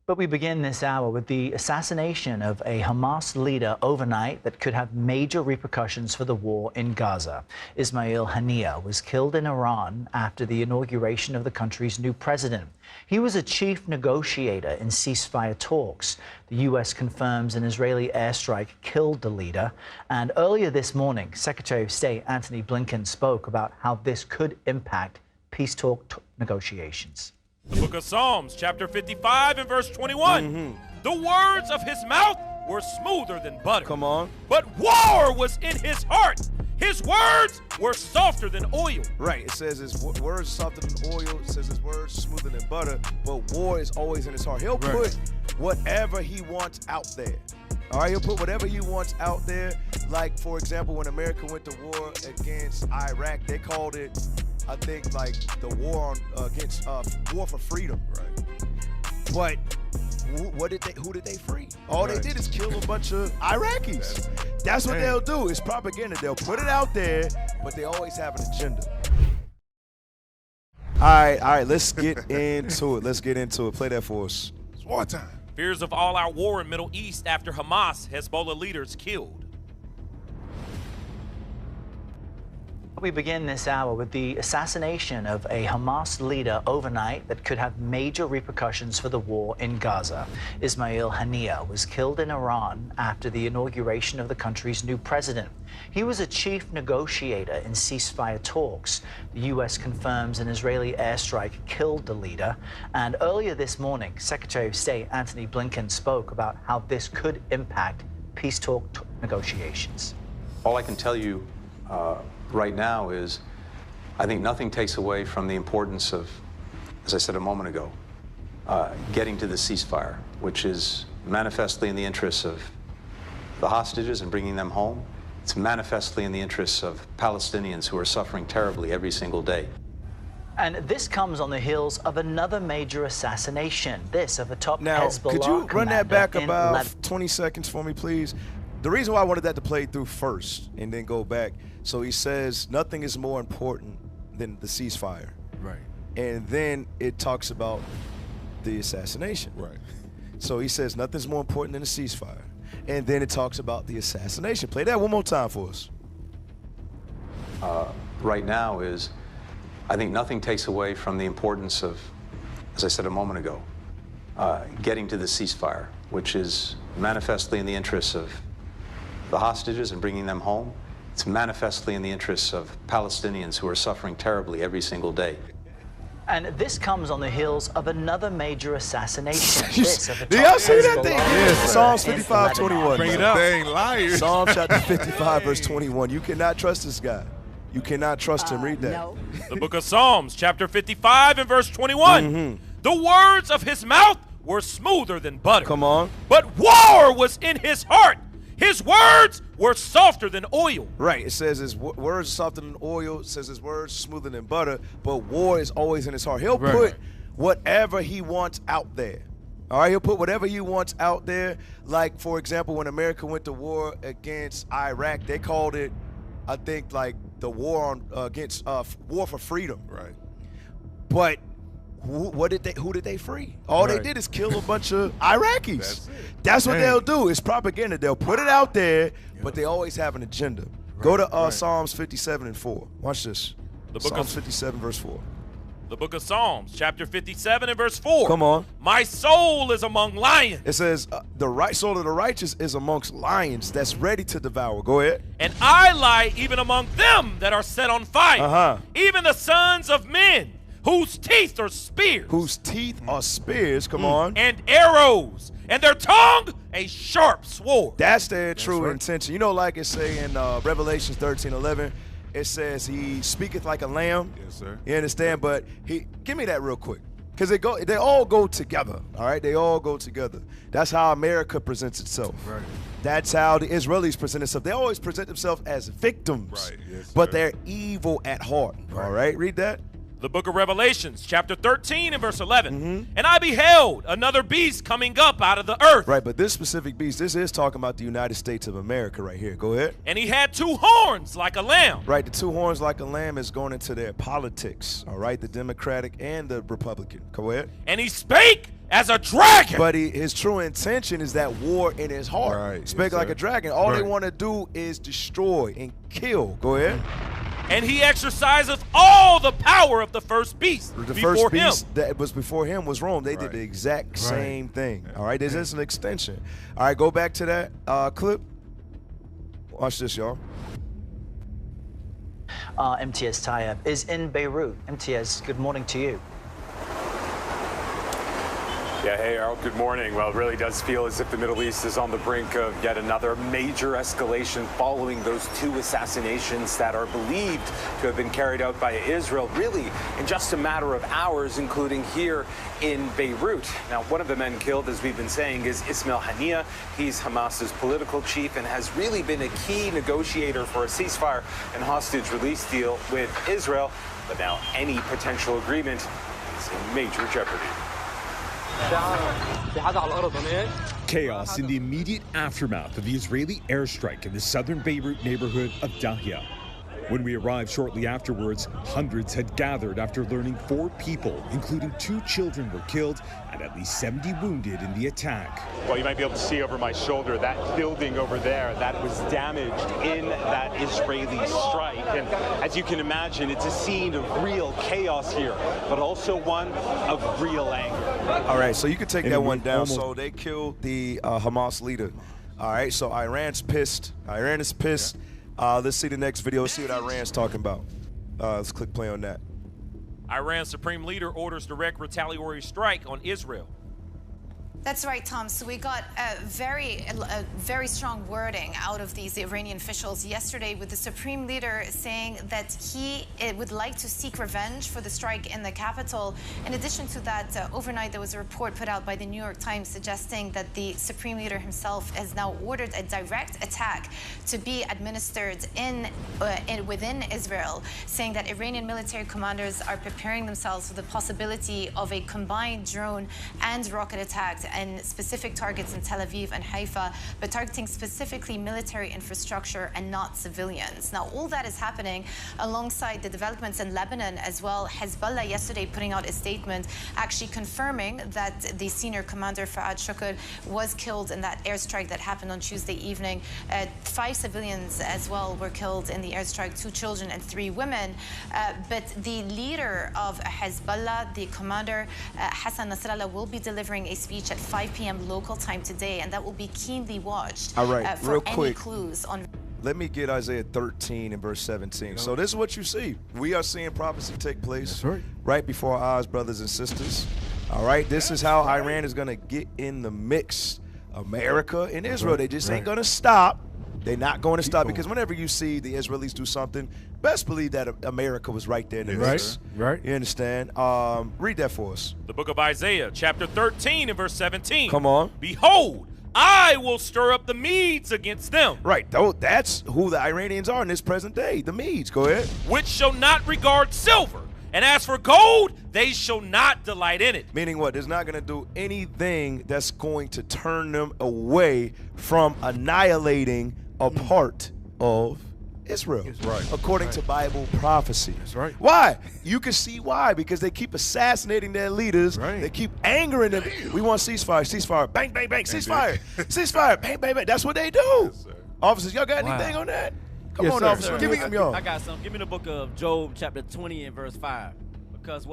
But we begin this hour with the assassination of a Hamas leader overnight that could have major repercussions for the war in Gaza. Ismail Haniyeh was killed in Iran after the inauguration of the country's new president. He was a chief negotiator in ceasefire talks. The U.S. confirms an Israeli airstrike killed the leader. And earlier this morning, Secretary of State Antony Blinken spoke about how this could impact peace talk negotiations. The book of Psalms, chapter 55 and verse 21. The words of his mouth were smoother than butter. Come on. But war was in his heart. His words were softer than oil. Right. It says his words are softer than oil. It says his words smoother than butter. But war is always in his heart. He'll put whatever he wants out there. All right, he'll put whatever he wants out there. Like, for example, when America went to war against Iraq, they called it, I think, like the war against war for freedom. Right. But who did they free? All they did is kill a bunch of Iraqis. That's what they'll do. It's propaganda. They'll put it out there, but they always have an agenda. All right. Let's get into it. Let's get into it. Play that for us. It's wartime. Fears of all-out war in Middle East after Hamas, Hezbollah leaders killed. We begin this hour with the assassination of a Hamas leader overnight that could have major repercussions for the war in Gaza. Ismail Haniyeh was killed in Iran after the inauguration of the country's new president. He was a chief negotiator in ceasefire talks. The U.S. confirms an Israeli airstrike killed the leader. And earlier this morning, Secretary of State Antony Blinken spoke about how this could impact peace talk negotiations. All I can tell you right now is I think nothing takes away from the importance of, as I said a moment ago, getting to the ceasefire, which is manifestly in the interests of the hostages and bringing them home. It's manifestly in the interests of Palestinians who are suffering terribly every single day. And this comes on the heels of another major assassination, this of a top Hezbollah could you run that back about Lebanon. 20 seconds for me, please? The reason why I wanted that to play through first and then go back, so he says nothing is more important than the ceasefire. Right. And then it talks about the assassination. Right. So he says nothing's more important than the ceasefire. And then it talks about the assassination. Play that one more time for us. Right now is I think nothing takes away from the importance of, as I said a moment ago, getting to the ceasefire, which is manifestly in the interests of the hostages and bringing them home. It's manifestly in the interests of Palestinians who are suffering terribly every single day. And this comes on the heels of another major assassination. This of a Do top y'all see that Hezbollah thing? leader Psalms in 55:21. Lebanon. Bring it up. Dang liars. Psalm chapter 55, verse 21. You cannot trust this guy. You cannot trust him. Read that. No. The book of Psalms, chapter 55 and verse 21. The words of his mouth were smoother than butter. Come on. But war was in his heart. His words were softer than oil. Right. It says his words are softer than oil. It says his words smoother than butter. But war is always in his heart. He'll put whatever he wants out there. All right. He'll put whatever he wants out there. Like, for example, when America went to war against Iraq, they called it, I think, like the war against war for freedom. Right. But who did they free? All they did is kill a bunch of Iraqis. That's what they'll do. It's propaganda. They'll put it out there, but they always have an agenda. Go to Psalms 57 and 4. Watch this. Psalms 57 verse 4. The book of Psalms, chapter 57 and verse 4. Come on. My soul is among lions. It says the right soul of the righteous is amongst lions that's ready to devour. Go ahead. And I lie even among them that are set on fire. Even the sons of men, whose teeth are spears. Whose teeth are spears, come on. And arrows, and their tongue a sharp sword. That's their true intention. You know, like it say in Revelation 13:11, it says he speaketh like a lamb. Yes, sir. You understand? But give me that real quick. Because they all go together, all right? They all go together. That's how America presents itself. Right. That's how the Israelis present themselves. They always present themselves as victims, Right. Yes, but sir. they're evil at heart, all right? Read that. The book of Revelations, chapter 13 and verse 11. And I beheld another beast coming up out of the earth. Right, but this specific beast, this is talking about the United States of America right here. Go ahead. And he had 2 horns like a lamb. Right, the 2 horns like a lamb is going into their politics, all right, the Democratic and the Republican. Go ahead. And he spake as a dragon. But his true intention is that war in his heart. Right, Spake like a dragon. All they want to do is destroy and kill. Go ahead. And he exerciseth all the power of the first beast The before first him. beast that was before him was Rome. They did the exact same thing. All right, this is an extension. All right, go back to that clip. Watch this, y'all. MTS Tayyab is in Beirut. MTS, good morning to you. Yeah, hey, Harold, good morning. Well, it really does feel as if the Middle East is on the brink of yet another major escalation following those 2 assassinations that are believed to have been carried out by Israel, really in just a matter of hours, including here in Beirut. Now, one of the men killed, as we've been saying, is Ismail Haniyeh. He's Hamas's political chief and has really been a key negotiator for a ceasefire and hostage release deal with Israel. But now any potential agreement is in major jeopardy. Chaos in the immediate aftermath of the Israeli airstrike in the southern Beirut neighborhood of Dahya. When we arrived shortly afterwards, hundreds had gathered after learning 4 people, including 2 children, were killed and at least 70 wounded in the attack. Well, you might be able to see over my shoulder that building over there that was damaged in that Israeli strike. And as you can imagine, it's a scene of real chaos here, but also one of real anger. All right, so you can take that one down. So they killed the Hamas leader. All right, so Iran's pissed. Iran is pissed. Let's see the next video. Let's see what Iran's talking about. Let's click play on that. Iran's supreme leader orders direct retaliatory strike on Israel. That's right, Tom. So we got a very strong wording out of these Iranian officials yesterday, with the supreme leader saying that he would like to seek revenge for the strike in the capital. In addition to that, overnight there was a report put out by the New York Times suggesting that the supreme leader himself has now ordered a direct attack to be administered within Israel, saying that Iranian military commanders are preparing themselves for the possibility of a combined drone and rocket attack and specific targets in Tel Aviv and Haifa, but targeting specifically military infrastructure and not civilians. Now, all that is happening alongside the developments in Lebanon as well. Hezbollah yesterday putting out a statement actually confirming that the senior commander Fuad Shukr was killed in that airstrike that happened on Tuesday evening. 5 civilians as well were killed in the airstrike, 2 children and 3 women. But the leader of Hezbollah, the commander, Hassan Nasrallah, will be delivering a speech at 5 p.m. local time today, and that will be keenly watched. All right, for real any quick. clues on. Let me get Isaiah 13 and verse 17. So this is what you see. We are seeing prophecy take place right before our eyes, brothers and sisters. All right, this is how Iran is going to get in the mix. America and Israel, they just ain't going to stop. They're not going to stop, because whenever you see the Israelis do something, best believe that America was right there in the mix. Right. You understand? Read that for us. The book of Isaiah, chapter 13 and verse 17. Come on. Behold, I will stir up the Medes against them. Right. That's who the Iranians are in this present day, the Medes. Go ahead. Which shall not regard silver. And as for gold, they shall not delight in it. Meaning what? There's not going to do anything that's going to turn them away from annihilating a part of Israel. Right. According to Bible prophecy. That's right. Why? You can see why. Because they keep assassinating their leaders. Right. They keep angering them. We want ceasefire, ceasefire, bang, bang, bang, ceasefire, ceasefire, bang, bang, bang. That's what they do. Officers, y'all got anything on that? Come on, officer. Give me them, y'all. I got some. Give me the book of Job, chapter 20 and verse 5. Because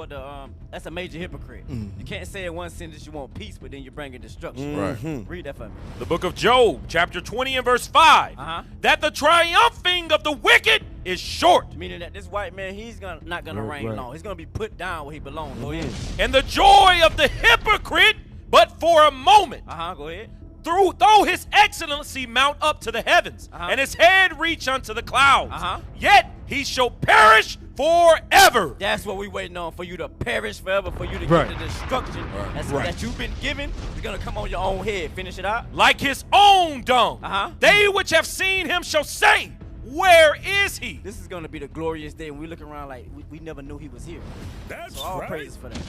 that's a major hypocrite. You can't say in one sentence you want peace, but then you're bringing destruction. Right. Read that for me. The book of Job, chapter 20 and verse 5. That the triumphing of the wicked is short. Meaning that this white man, he's not gonna reign long. He's gonna be put down where he belongs. Go ahead. And the joy of the hypocrite, but for a moment. Go ahead. Though his excellency mount up to the heavens, and his head reach unto the clouds, yet he shall perish forever. That's what we waiting on, for you to perish forever, for you to get the destruction that you've been given. It's gonna come on your own head. Finish it out. Like his own dung. They which have seen him shall say, Where is he? This is going to be the glorious day when we look around like we never knew he was here. That's so all right. praises for that.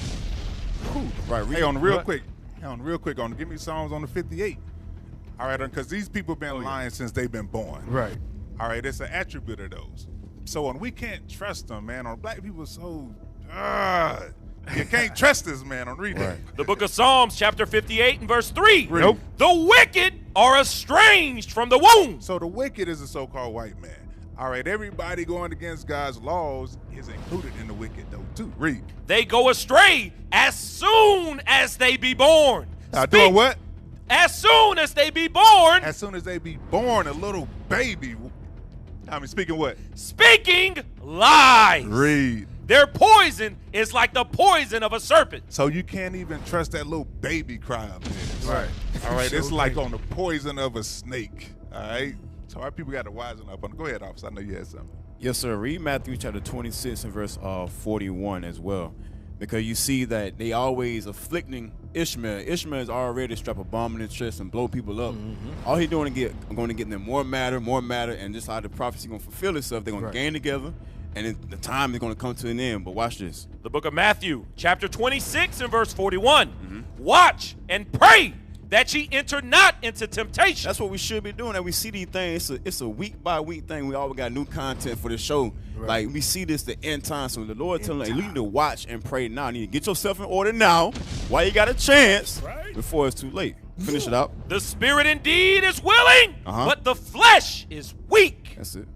Right. Hey, on the real quick, give me Psalms on the 58. All right, because these people have been lying since they've been born. Right. All right, it's an attribute of those. So when we can't trust them, man, on black people, so you can't trust this man on reading. Right. The book of Psalms, chapter 58 and verse 3. Nope. The wicked are estranged from the womb. So the wicked is a so-called white man. All right, everybody going against God's laws is included in the wicked, though, too. Read. They go astray as soon as they be born. Doing what? As soon as they be born. As soon as they be born, a little baby. I mean, speaking what? Speaking lies. Read. Their poison is like the poison of a serpent. So you can't even trust that little baby cry up there. Right. All right, it's like on the poison of a snake. All right? So our people got to wisen up on it. Go ahead, officer. I know you had something. Yes, sir. Read Matthew chapter 26 and verse 41 as well. Because you see that they always afflicting Ishmael. Ishmael is already strap a bomb in his chest and blow people up. All he's doing is going to get them more matter, and just how the prophecy going to fulfill itself. They're going to gain together, and the time is going to come to an end. But watch this. The book of Matthew, chapter 26 and verse 41. Watch and pray that ye enter not into temptation. That's what we should be doing. And we see these things. It's a week by week thing. We always got new content for the show. Right. Like we see this the end time. So the Lord telling us, you need to watch and pray now. You need to get yourself in order now while you got a chance before it's too late. Finish it out. The spirit indeed is willing, but the flesh is weak. That's it.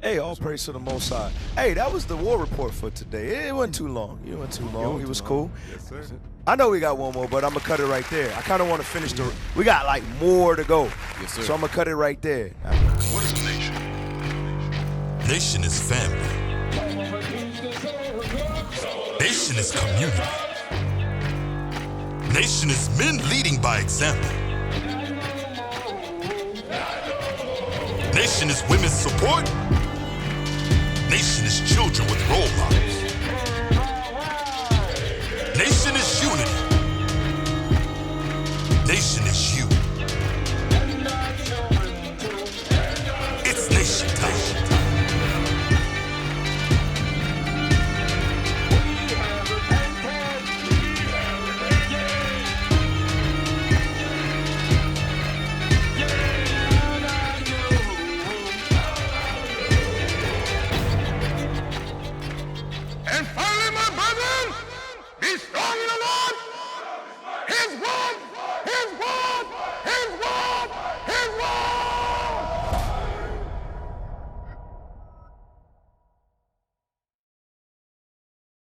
Hey, all praise to the Most High. Hey, that was the war report for today. It wasn't too long. It wasn't too long. It was cool. Yes, sir. I know we got one more, but I'm going to cut it right there. I kind of want to finish the... We got, like, more to go. Yes, sir. So I'm going to cut it right there. What is a nation? Nation is family. Nation is community. Nation is men leading by example. Nation is women's support. Nation is children with role models. Nation is unity. Nation is